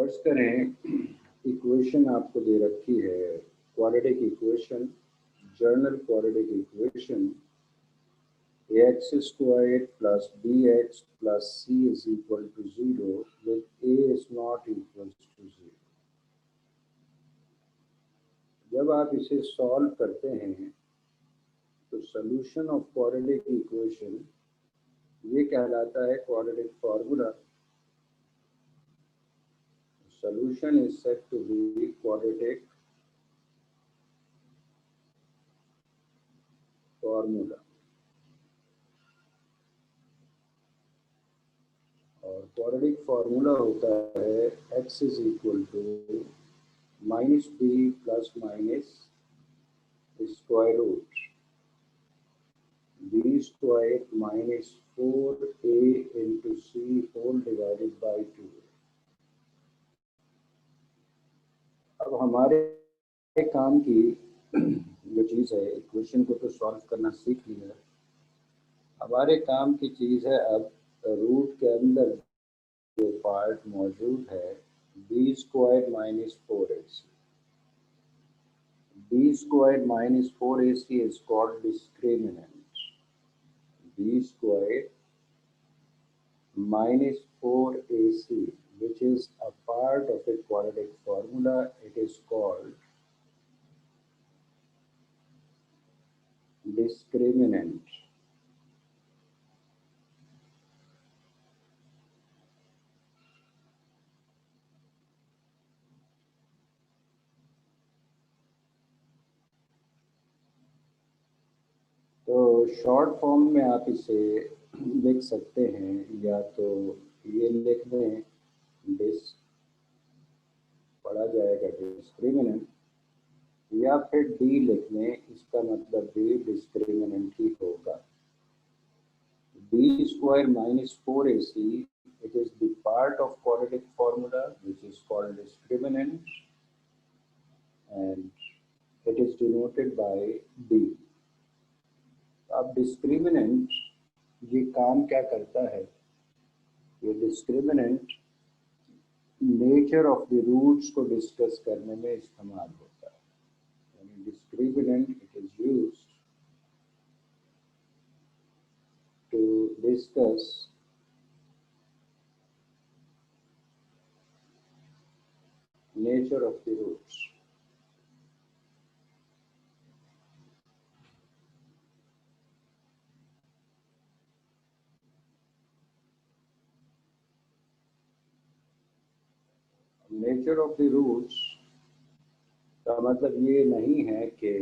फर्ज करें इक्वेशन आपको दे रखी है, quadratic equation, journal quadratic equation ax squared plus bx plus c is equal to 0 with a is not equal to 0। जब आप इसे सॉल्व करते हैं तो सॉल्यूशन ऑफ क्वाड्रेटिक इक्वेशन ये कहलाता है quadratic formula. Solution is said to be quadratic formula और quadratic formula होता है x is equal to minus b plus minus square root b square minus 4a into c whole divided by 2। अब हमारे काम की जो चीज़ है, इक्वेशन को तो सॉल्व करना सीख लिया, हमारे काम की चीज़ है अब रूट के अंदर जो पार्ट मौजूद है b square minus 4ac। B square minus 4ac is called discriminant। B square minus 4ac which is a part of a quadratic formula, it is called discriminant। तो शॉर्ट फॉर्म में आप इसे लिख सकते हैं, या तो ये लिख दें डिस पढ़ा जाएगा डिस्क्रिमिनेंट, या फिर डी लिख दें, इसका मतलब भी डिस्क्रिमिनेंट ही होगा। B square minus 4ac it is the part of quadratic formula which is called discriminant and it is denoted by d। अब डिस्क्रिमिनेंट ये काम क्या करता है, ये discriminant nature of the roots को डिस्कस करने में इस्तेमाल होता है। यानी discriminant it is used to discuss nature of the roots. Nature of the roots का मतलब ये नहीं है कि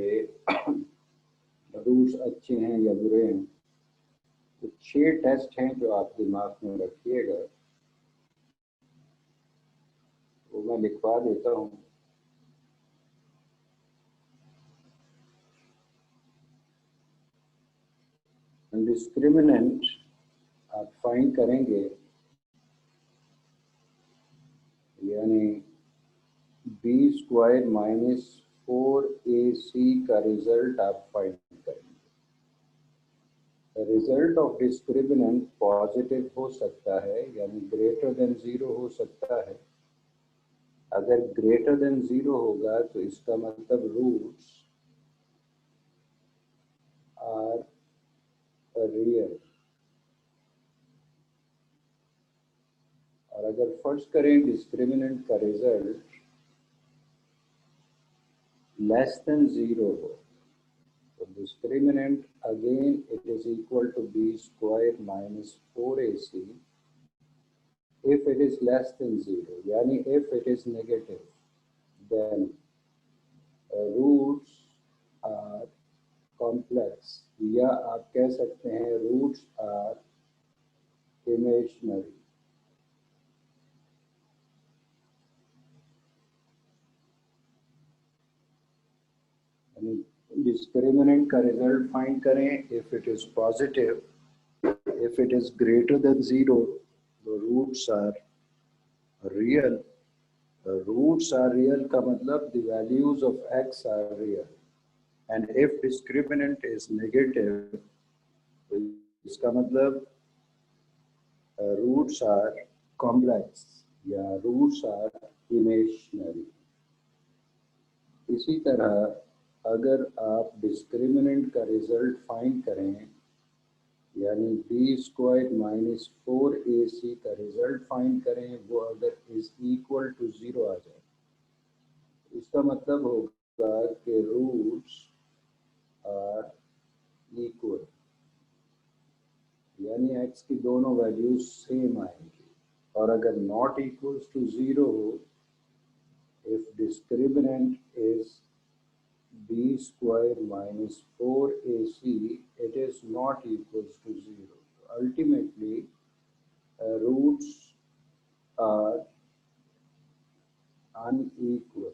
रूट्स अच्छे हैं या बुरे हैं। तो 6 टेस्ट हैं जो आप दिमाग में रखिएगा, वो मैं लिखवा देता हूँ। डिस्क्रिमिनेंट आप फाइंड करेंगे, यानी बी स्क्वायर माइनस 4ac का रिजल्ट आप फाइंड करेंगे। रिजल्ट ऑफ डिस्क्रिमिनेंट पॉजिटिव हो सकता है, यानी ग्रेटर देन 0 हो सकता है। अगर ग्रेटर देन 0 होगा तो इसका मतलब रूट्स आर रियल। और अगर फर्ज करें डिस्क्रिमिनेंट का रिजल्ट लेस देन 0 हो तो discriminant again it is equal to b square minus 4ac if it is less than 0, यानी if it is negative then roots are complex, या आप कह सकते हैं roots are imaginary। डिस्क्रिमिनेंट का रिजल्ट फाइंड करें, if it is positive, if it is greater than 0 the roots are real। Roots are real का मतलब the values of x are real, and if discriminant is negative तो इसका मतलब roots are complex, या roots are imaginary. इसी तरह अगर आप डिस्क्रिमिनेंट का रिजल्ट फाइंड करें, यानी बी स्क्वायर माइनस 4ac का रिजल्ट फाइंड करें, वो अगर इज इक्वल टू 0 आ जाए, इसका मतलब होगा कि रूट्स आर इक्वल, यानी x की दोनों वैल्यूज सेम आएंगी। और अगर नॉट इक्वल्स टू 0 हो, if discriminant is b square minus 4ac, it is not equals to 0. Ultimately, roots are unequal.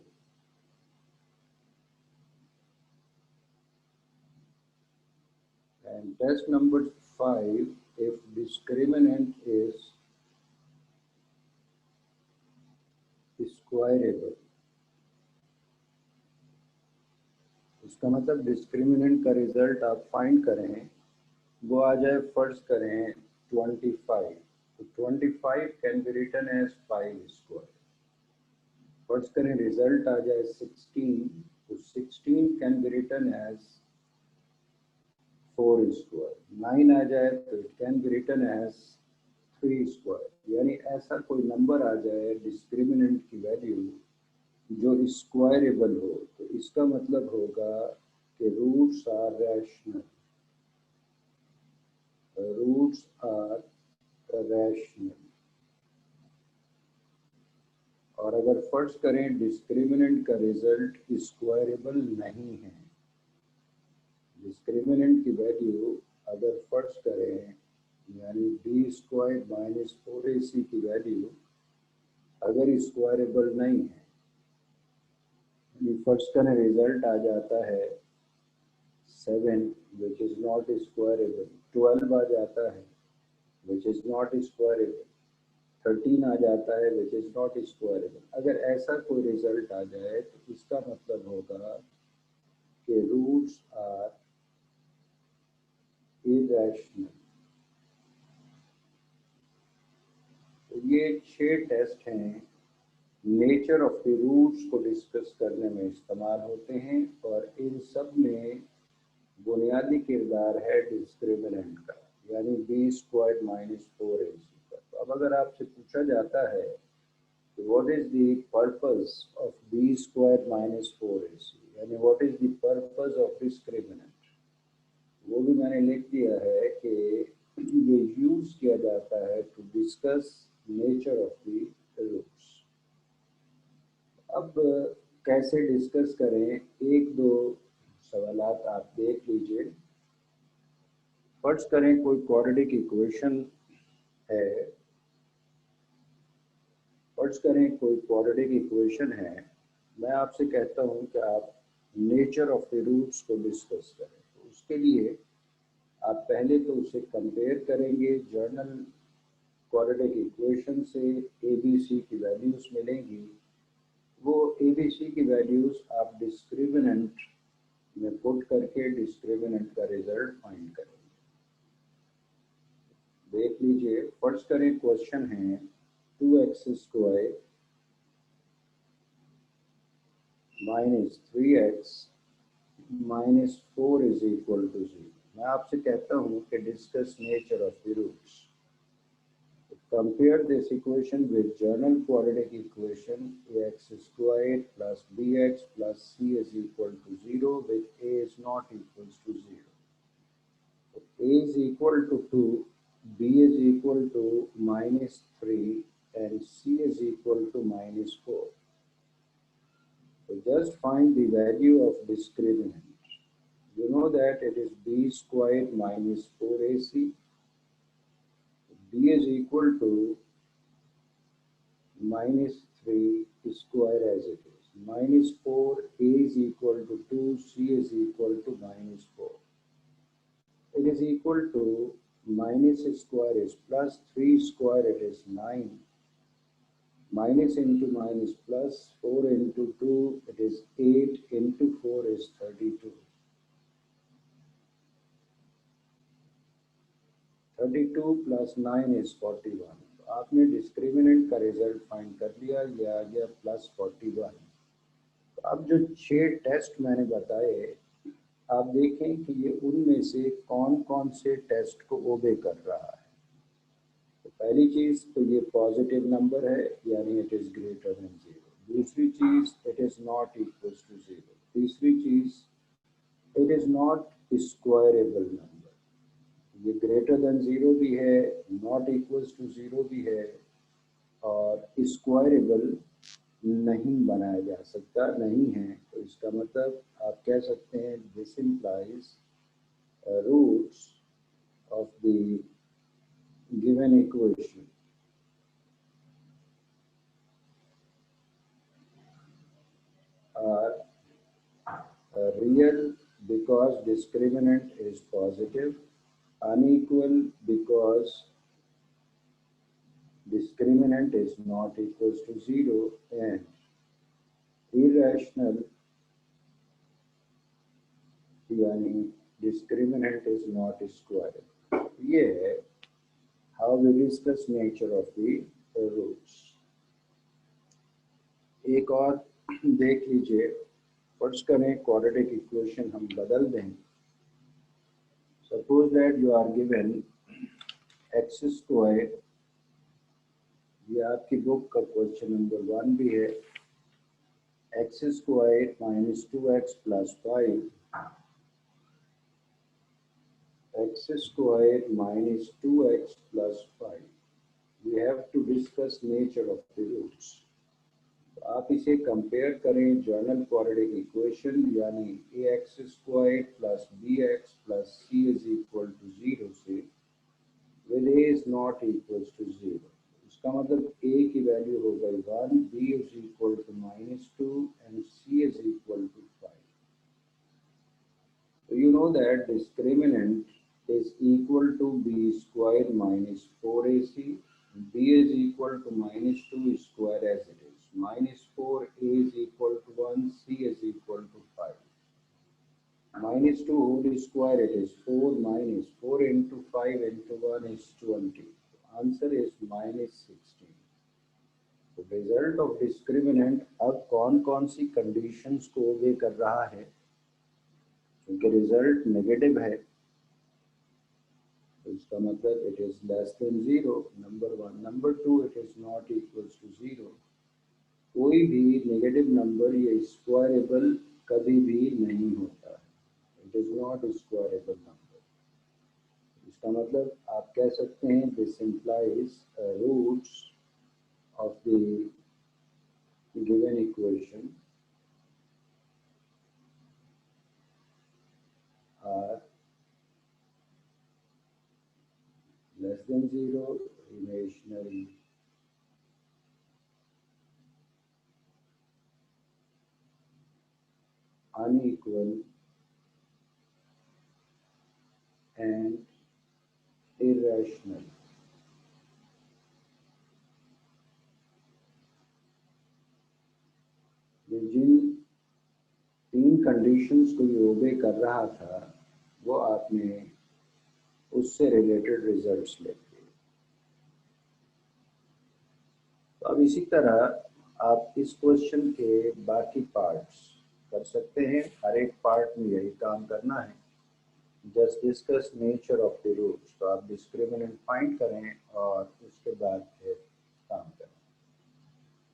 And test number 5, if discriminant is squareable, इसका मतलब discriminant का रिजल्ट आप फाइंड करें, वो आ जाए, फर्ज करें 25, तो 25 can be written as 5 square. फर्ज करें रिजल्ट आ जाए 16, तो 16 can be written as 4 square. 9 आ जाए तो it can be written as 3 square. यानी ऐसा कोई नंबर आ जाए डिस्क्रिमिनेंट की वैल्यू जो स्क्वायरेबल हो, तो इसका मतलब होगा कि roots are rational, roots are rational. और अगर फर्ज करें डिस्क्रिमिनेंट का रिजल्ट स्क्वायरेबल नहीं है, डिस्क्रिमिनेंट की वैल्यू अगर फर्ज करें, यानी बी स्क्वायर माइनस 4ac की वैल्यू अगर स्क्वायरेबल नहीं है, फर्ज करें रिजल्ट आ जाता है 7 विच इज नॉट स्क्वायरेबल, 12 आ जाता है विच इज नॉट स्क्वायरेबल, 13 आ जाता है विच इज नॉट स्क्वायरेबल। अगर ऐसा कोई रिजल्ट आ जाए तो इसका मतलब होगा कि रूट्स आर इरेशनल। तो ये 6 टेस्ट हैं, नेचर ऑफ द रूट्स को डिस्कस करने में इस्तेमाल होते हैं, और इन सब में बुनियादी किरदार है डिस्क्रिमिनेंट का, यानी बी स्क्वायर माइनस 4ac का। तो अब अगर आपसे पूछा जाता है what is the purpose of b square minus 4ac, यानी what is the purpose of discriminant, वो भी मैंने लिख दिया है कि ये यूज किया जाता है to discuss nature of the roots. अब कैसे डिस्कस करें, एक दो सवालात आप देख लीजिए। फर्ज करें कोई क्वाड्रेटिक इक्वेशन है, फर्ज करें कोई क्वाड्रेटिक इक्वेशन है, मैं आपसे कहता हूं कि आप नेचर ऑफ द रूट्स को डिस्कस करें। तो उसके लिए आप पहले तो उसे कंपेयर करेंगे जर्नल क्वाड्रेटिक इक्वेशन से, ABC की वैल्यूज मिलेंगी, वो ABC की वैल्यूज आप डिस्क्रिमिनेंट में पुट करके डिस्क्रिमिनेंट का रिजल्ट फाइंड करेंगे। देख लीजिए, फर्स्ट करें क्वेश्चन है 2x square minus 3x minus 4 is equal to 0। मैं आपसे कहता हूं कि discuss nature of the roots. Compare this equation with general quadratic equation ax squared plus bx plus c is equal to 0 with a is not equals to 0. So a is equal to 2, b is equal to minus 3 and c is equal to minus 4. So just find the value of discriminant. You know that it is b squared minus 4ac. b is equal to minus 3 square as it is. Minus 4, a is equal to 2, c is equal to minus 4. It is equal to minus square is plus 3 square, it is 9. Minus into minus plus 4 into 2, it is 8 into 4 is 32. 32 plus 9 is 41. आपने discriminant का result find कर लिया, ये आ गया +41। अब जो 6 test मैंने बताए, आप देखें कि ये उनमें से कौन कौन से टेस्ट को ओबे कर रहा है। तो पहली चीज़ तो ये पॉजिटिव नंबर है, यानी इट इज़ ग्रेटर देन 0। दूसरी चीज़, it is not equal to 0। तीसरी चीज़, it is not squarable number. ये ग्रेटर देन 0 भी है, नॉट इक्वल टू 0 भी है, और स्क्वायरेबल नहीं बनाया जा सकता, नहीं है। तो इसका मतलब आप कह सकते हैं this implies roots of the given equation are real because discriminant is positive, unequal because discriminant is not equals to 0, and irrational यानी discriminant is not square। ये है how we discuss nature of the roots। एक और देख लीजिए, फर्ज करें quadratic equation हम बदल दें। Suppose that you are given x square, ये आपकी बुक का क्वेश्चन नंबर 1 भी है, x square minus 2x plus 5, x square minus 2x plus 5। We have to discuss nature of the roots. आप इसे कंपेयर करें जर्नल क्वाड्रेटिक इक्वेशन, यानी a x square plus b x plus c is equal to 0 से, with a is not equal to 0। इसका मतलब ए की value हो गई 1, b is equal to -2 and c is equal to 5। So you know that discriminant is equal to b square minus 4ac, b is equal to -2 square as it is, -4, a is equal to 1, c is equal to 5. -2 whole square, it is 4, minus 4 into 5 into 1 is 20. Answer is -16। तो result of discriminant अब कौन कौन सी conditions को ओबे कर रहा है, क्योंकि रिजल्ट नेगेटिव है, तो इसका मतलब it is less than 0, number 1। Number 2, it is not equal to 0। कोई भी नेगेटिव नंबर ये स्क्वायरेबल कभी भी नहीं होता है, it is not squarable number. इसका मतलब आप कह सकते हैं this implies roots of the given equation are less than 0, imaginary, unequal, and irrational। जिन 3 कंडीशंस को ये ओबे कर रहा था, वो आपने उससे रिलेटेड रिजल्ट्स लेते हैं। तो अब इसी तरह आप इस क्वेश्चन के बाकी पार्ट्स कर सकते हैं। हर एक पार्ट में यही काम करना है, just discuss nature of the roots. तो आप डिस्क्रिमिनेंट फाइंड करें और उसके बाद फिर काम करें।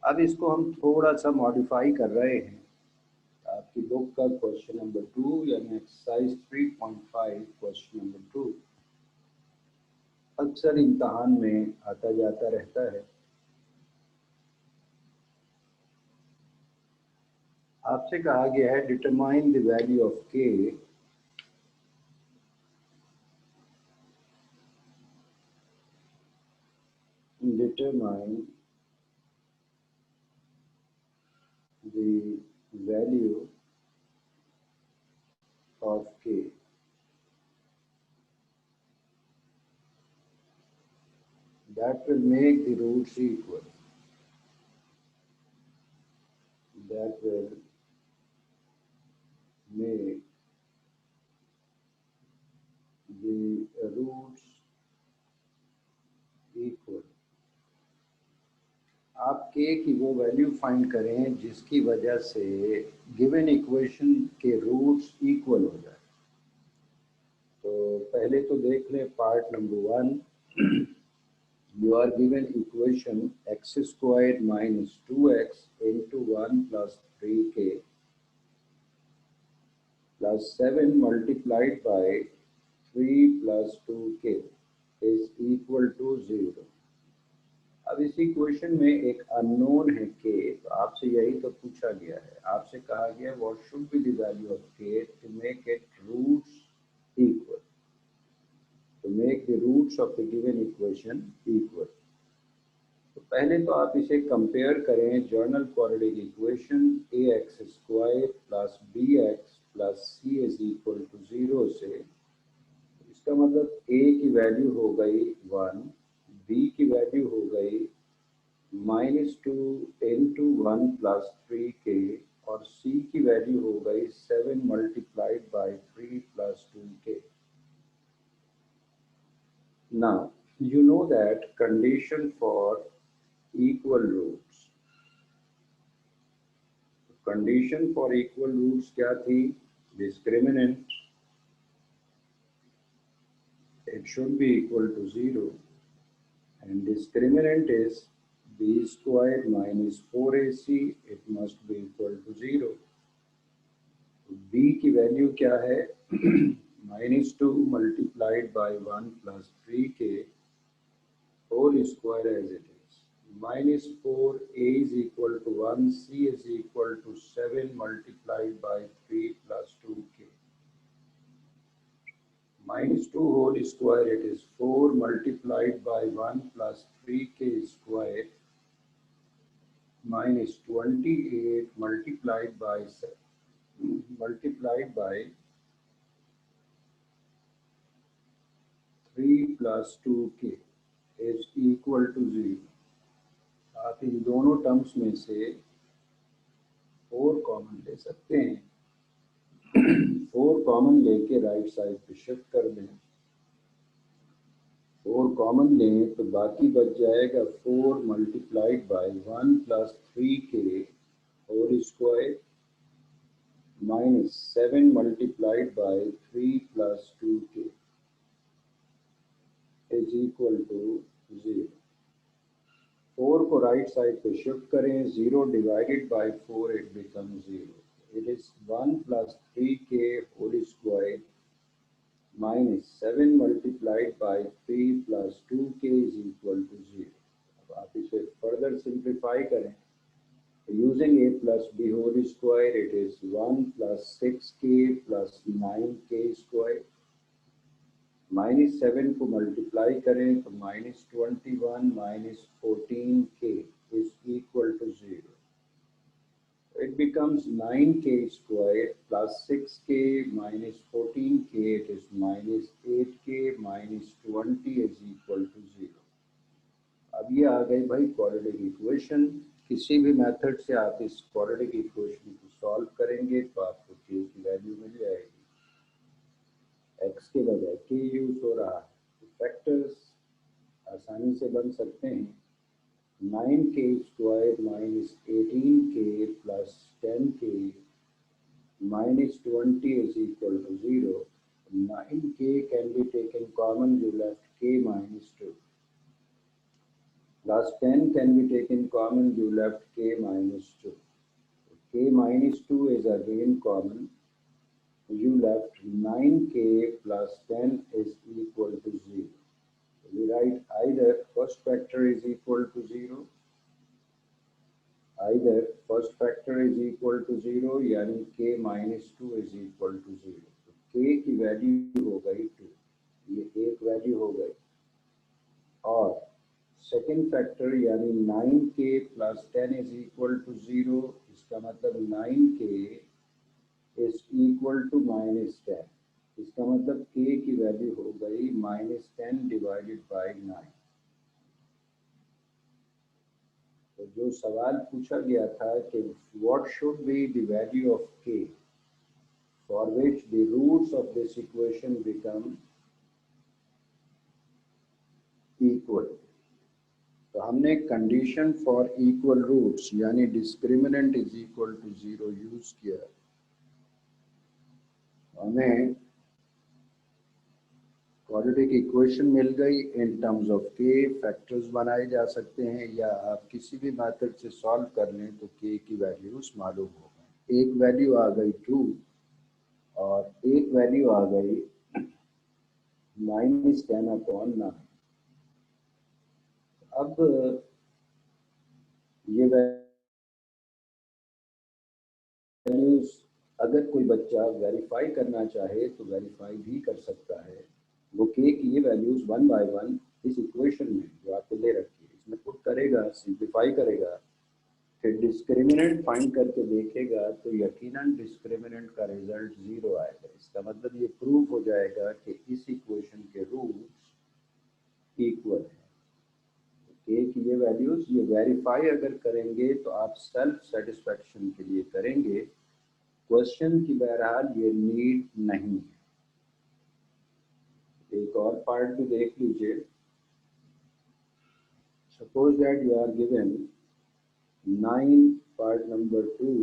अब इसको हम थोड़ा सा मॉडिफाई कर रहे हैं। आपकी बुक का क्वेश्चन नंबर 2 यानी एक्सरसाइज 3.5 क्वेश्चन नंबर 2 अक्सर इम्तहान में आता जाता रहता है। आपसे कहा गया है डिटरमाइन द वैल्यू ऑफ के determine the value of k that will make the roots equal, that will make the roots equal। के की वो वैल्यू फाइंड करें जिसकी वजह से गिवन इक्वेशन के रूट्स इक्वल हो जाए। तो पहले तो देख लें part number 1। You are given equation x squared minus 2x into 1 plus 3k plus 7 multiplied by 3 plus 2k is equal to 0। अब इस इक्वेशन में एक अननोन है k, तो आपसे यही तो पूछा गया है। आपसे कहा गया what should be the value of k to make it roots equal, to make the roots of the given equation equal. तो पहले तो आप इसे कंपेयर करें general quadratic equation ax square plus bx plus c is equal to 0 से। इसका मतलब a की वैल्यू हो गई 1, b की वैल्यू हो गई -2 इंटू 1 प्लस 3k और c की वैल्यू हो गई 7 multiplied by 3 plus 2k। Now you know that condition for equal roots, condition for equal roots क्या थी? Discriminant it should be equal to 0 and discriminant is b square minus 4ac, it must be equal to 0। b की value क्या है? -2 multiplied by 1 plus 3k whole square as it is, -4a is equal to 1, c is equal to 7 multiplied by 3 plus 2k, -2 whole square it is 4 multiplied by 1 plus 3k square minus 28 multiplied by 3 plus 2k is equal to 0। आप इन दोनों terms में से 4 common ले सकते हैं। 4 common लेके right side पे shift कर दें। 4 कॉमन लें तो बाकी बच जाएगा 4 multiplied by 1 plus 3k whole square minus 7 multiplied by 3 plus 2k is equal to 0। 4 को राइट साइड पे शिफ्ट करें, 0 divided by 4 it becomes 0। It is 1 plus 3k whole square minus 7 multiplied by 3 plus 2k is equal to 0। अब आप इसे further simplify करें, using a plus b whole square it is 1 plus 6k plus 9k square, -7 को multiply करें तो -21 minus 14k is equal to 0। It becomes 9k square plus 6k minus 14k, it is minus 8k minus 20 is equal to 0। अब ये आ गई भाई quadratic equation. किसी भी method से आप इस क्वाड्रेटिक इक्वेशन को सॉल्व करेंगे तो आपको k की वैल्यू मिल जाएगी। x के बजाय k यूज हो रहा है, तो फैक्टर्स आसानी से बन सकते हैं। 9k square minus 18k plus 10k minus 20 is equal to 0। 9k can be taken common, you left k minus 2, plus 10 can be taken common, you left k minus 2। k minus 2 is again common, you left 9k plus 10 is equal to 0। We write either first factor is equal to 0, either first factor is equal to 0 यानी k minus 2 is equal to 0। तो k की value हो गई 2, ये एक value हो गई, और सेकेंड फैक्टर यानी 9k plus 10 is equal to 0, इसका मतलब 9k is equal to minus 10, इसका मतलब k की वैल्यू हो गई -10 डिवाइडेड बाई 9। तो जो सवाल पूछा गया था कि what should be the value of k for which the roots of this equation become equal, तो हमने कंडीशन फॉर इक्वल रूट्स यानी discriminant is equal to 0 use किया। हमें क्वाड्रेटिक इक्वेशन मिल गई in terms of k. Factors बनाए जा सकते हैं या आप किसी भी मेथड से सॉल्व कर लें तो के की वैल्यूज मालूम हो गई। एक वैल्यू आ गई 2 और एक वैल्यू आ गई -10/9। अब ये वैल्यूज अगर कोई बच्चा वेरीफाई करना चाहे तो वेरीफाई भी कर सकता है। वो के की ये वैल्यूज 1 बाय 1 इस इक्वेशन में जो आपको दे रखी है इसमें पुट करेगा, सिंप्लीफाई करेगा, फिर डिस्क्रिमिनेंट फाइंड करके देखेगा तो यकीनन डिस्क्रिमिनेंट का रिजल्ट 0 आएगा। इसका मतलब ये प्रूव हो जाएगा कि इस इक्वेशन के रूट्स इक्वल है। के की ये वैल्यूज ये वेरीफाई अगर करेंगे तो आप सेल्फ सेटिस्फेक्शन के लिए करेंगे, क्वेश्चन की बहरहाल ये नीड नहीं है। एक और पार्ट भी देख लीजिए। Suppose that you are given 9 part number 2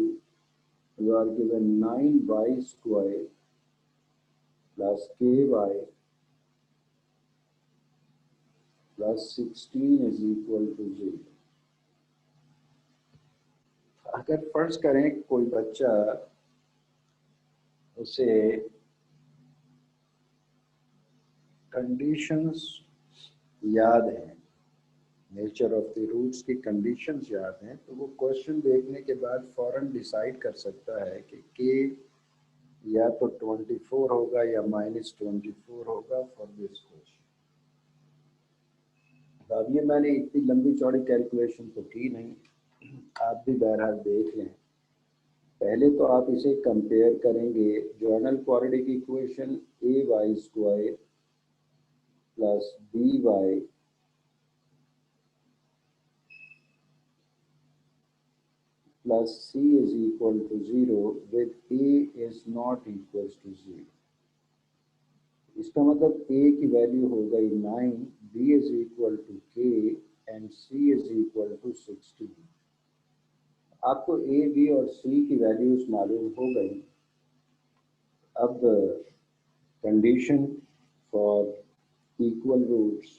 you are given 9y square plus ky plus 16 is equal to 0। अगर फर्ज करें कोई बच्चा उसे कंडीशंस याद हैं, नेचर ऑफ द रूट्स की कंडीशंस याद हैं, तो वो क्वेश्चन देखने के बाद फौरन डिसाइड कर सकता है कि के या तो 24 होगा या -24 होगा फॉर दिस क्वेश्चन। अब ये मैंने इतनी लंबी चौड़ी कैलकुलेशन तो की नहीं, आप भी बहरहाल देख लें। पहले तो आप इसे कंपेयर करेंगे journal quadratic equation ay² plus by plus c is equal to 0 with a is not equals to 0। इसका मतलब a की वैल्यू हो गई 9, b is equal to k and c is equal to 16। आपको a, b और c की values मालूम हो गई। अब condition for equal roots,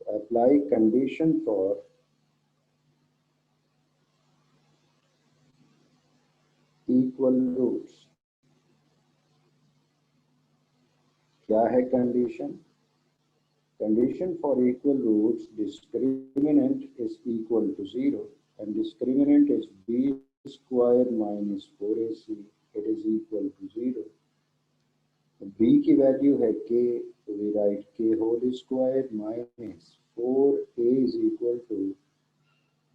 apply condition for equal roots. क्या है condition? Condition for equal roots, discriminant is equal to 0 and discriminant is b square minus 4ac, it is equal to 0। b की value है k, तो we write k whole square minus 4a is equal to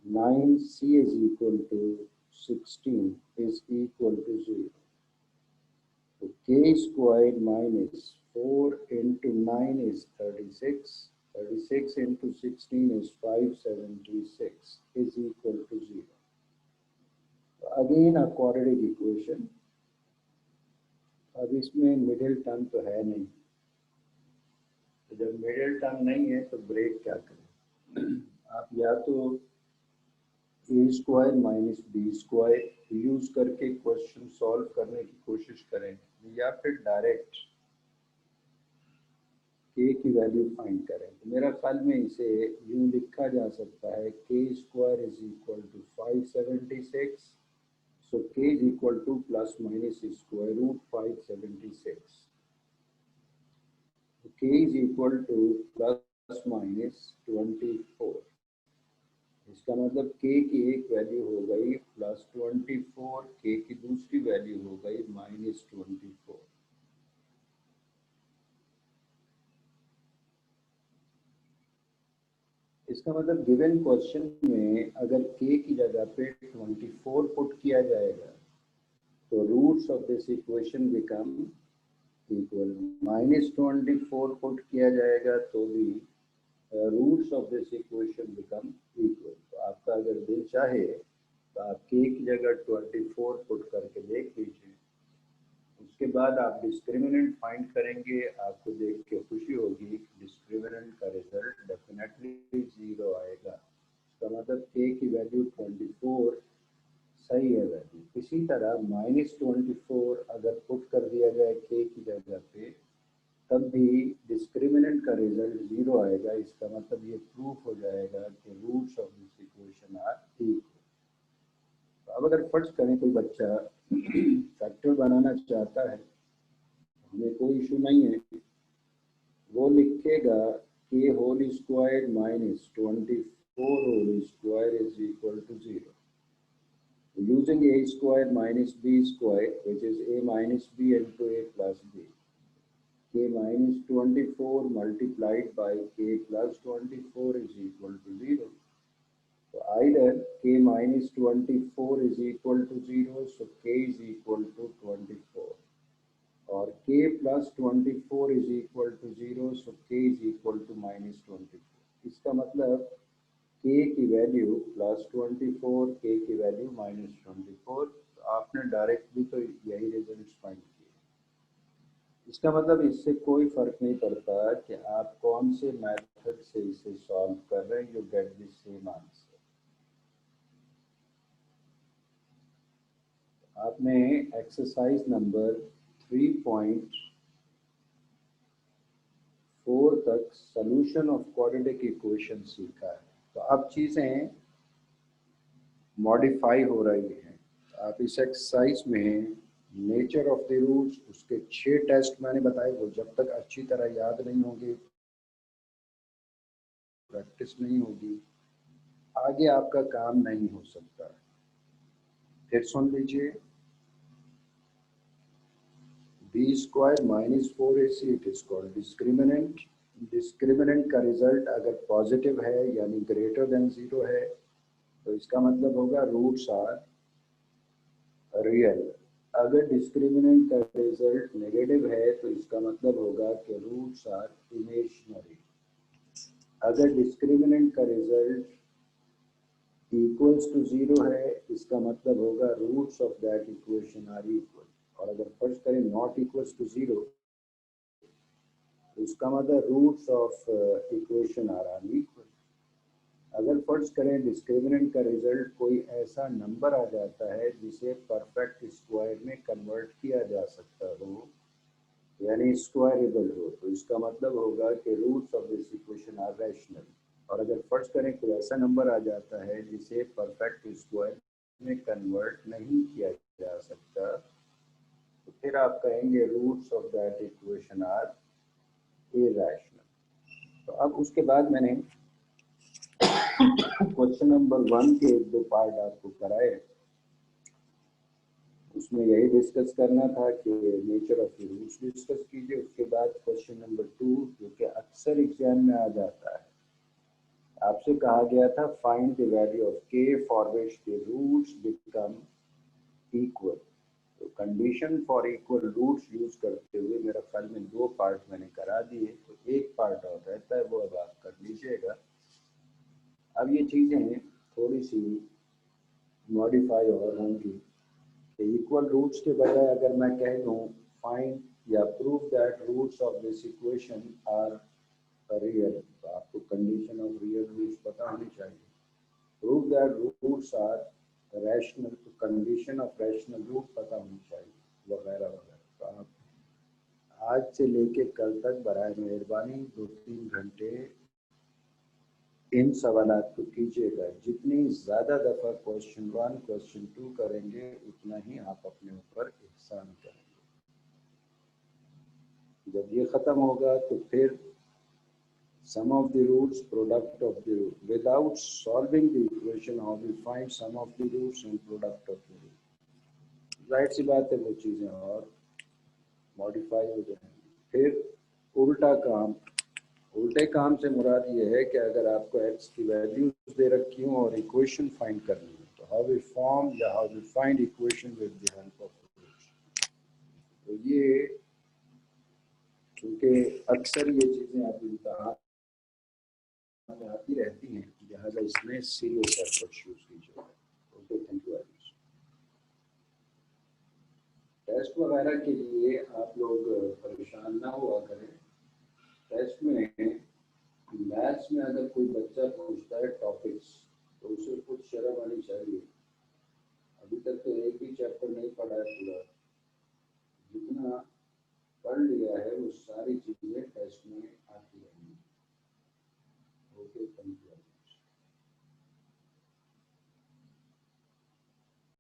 9, c is equal to 16 is equal to 0। तो k square minus 4 into 9 is 36, 36 into 16 is 576 is equal to 0। Again a quadratic equation। अब इसमें middle term तो है नहीं, तो जब middle term नहीं है तो ब्रेक क्या करें? आप या तो a square minus b square use करके क्वेश्चन सॉल्व करने की कोशिश करें या फिर डायरेक्ट के की वैल्यू फाइंड करें। तो मेरा ख्याल में इसे यूं लिखा जा सकता है k square is equal to 576, so k is equal to plus minus square root 576, k is equal to plus minus 24। इसका मतलब के की एक वैल्यू हो गई प्लस 24, के की दूसरी वैल्यू हो गई माइनस 24। इसका मतलब गिवन क्वेश्चन में अगर k की जगह पे 24 पुट किया जाएगा तो roots of this equation become equal. -24 put किया जाएगा तो भी roots of this equation become equal. तो आपका अगर दिल चाहे तो आप k की जगह 24 पुट करके देख लीजिए, उसके बाद आप डिस्क्रिमिनेंट फाइंड करेंगे, आपको देख के खुशी होगी डिस्क्रिमिनेंट का रिजल्ट डेफिनेटली 0 आएगा। इसका मतलब k की वैल्यू 24 सही है वैल्यू। इसी तरह -24 अगर पुट कर दिया जाए k की जगह पे, तब भी डिस्क्रिमिनेंट का रिजल्ट 0 आएगा। इसका मतलब ये प्रूफ हो जाएगा कि roots of this equation are ठीक। तो अब अगर फर्ज करें कोई बच्चा फैक्टर बनाना चाहता है, हमें कोई इशू नहीं है, वो लिखेगा k whole square minus 24 whole square is equal to 0 using a square minus b square, which is a minus b into a plus b. K minus 24 multiplied by k plus 24 is equal to 0. So either k minus 24 is equal to 0, so k is equal to 24. Or k plus 24 is equal to 0, so k is equal to minus 24. इसका मतलब k की value +24, k की value -24। तो आपने directly तो यही result find किए। इसका मतलब इससे कोई फर्क नहीं पड़ता कि आप कौन से मेथड से इसे सॉल्व कर रहे हैं, you get the same answer. आपने एक्सरसाइज नंबर 3.4 तक सॉल्यूशन ऑफ क्वाड्रेटिक इक्वेशन सीखा है। तो अब चीज़ें मॉडिफाई हो रही हैं। आप इस एक्सरसाइज में नेचर ऑफ द रूट्स, उसके 6 टेस्ट मैंने बताए, वो जब तक अच्छी तरह याद नहीं होंगे, प्रैक्टिस नहीं होगी, आगे आपका काम नहीं हो सकता। फिर सुन लीजिए, b square minus 4ac it is called discriminant. Discriminant का रिजल्ट अगर पॉजिटिव है यानी ग्रेटर देन 0 है, तो इसका मतलब होगा रूट्स आर रियल। अगर डिस्क्रिमिनेंट का रिजल्ट नेगेटिव है, तो इसका मतलब होगा कि रूट्स आर इमेजिनरी। अगर डिस्क्रिमिनेंट का रिजल्ट इक्वल्स टू 0 है, इसका मतलब होगा roots of that equation are equal. और अगर फर्ज करें नॉट इक्वल्स टू 0, तो इसका मतलब roots of equation are unequal. अगर फर्ज करें डिस्क्रिमिनेंट का रिजल्ट कोई ऐसा नंबर आ जाता है जिसे परफेक्ट स्क्वायर में कन्वर्ट किया जा सकता हो, यानी स्क्वायरेबल हो, तो इसका मतलब होगा कि roots of this equation are rational. और अगर फर्ज करें कोई ऐसा नंबर आ जाता है जिसे परफेक्ट स्क्वायर में कन्वर्ट नहीं किया जा सकता, तो फिर आप कहेंगे roots of that equation are irrational. तो अब उसके बाद मैंने क्वेश्चन नंबर 1 के 1-2 पार्ट आपको कराए। उसमें यही डिस्कस करना था कि nature of the roots discuss कीजिए। उसके बाद क्वेश्चन नंबर 2, जो कि अक्सर एग्जाम में आ जाता है, आपसे कहा गया था find the value of k for which the roots become equal. तो condition for equal roots use करते हुए मेरा ख्याल में 2 पार्ट मैंने करा दिए, तो एक पार्ट और रहता है, वो अब आप कर लीजिएगा। अब ये चीज़ें थोड़ी सी मॉडिफाई और होंगी कि इक्वल रूट्स के बजाय अगर मैं कह दूँ फाइंड या prove that roots of this equation are real, तो आपको कंडीशन ऑफ रियल रूट्स पता होनी चाहिए। Prove that roots are rational, तो कंडीशन ऑफ रैशनल रूट पता होनी चाहिए, वगैरह वगैरह। तो आप आज से लेके कल तक बराए मेहरबानी 2-3 घंटे इन सवालात को कीजिएगा। जितनी ज़्यादा दफ़ा क्वेश्चन 1 क्वेश्चन 2 करेंगे, उतना ही आप अपने ऊपर एहसान करेंगे। जब ये ख़त्म होगा तो फिर sum of the roots, product of the root. Without solving the equation, how we find sum of the roots and product of the root? जाहिर सी बात है वो चीज़ें और मॉडिफाई हो जाएंगी। फिर उल्टा काम, उल्टे काम से मुराद ये है कि अगर आपको x की वैल्यूज दे रखी हूँ और इक्वेशन फाइंड करनी है, तो हाउ वी फॉर्म या how we find equation with the help of roots. तो ये क्योंकि अक्सर ये चीज़ें आप इम्तिहान आती रहती हैं, लिहाजा इसमें सीरियस एफर्ट्स यूज कीजिएगा। Okay, thank you very much. Test वगैरह के लिए आप लोग परेशान ना हुआ करें। टेस्ट में मैथ्स में अगर कोई बच्चा पूछता है टॉपिक्स तो उसे कुछ शर्म आनी चाहिए। अभी तक तो एक भी चैप्टर नहीं पढ़ा है पूरा, जितना पढ़ लिया है वो सारी चीजें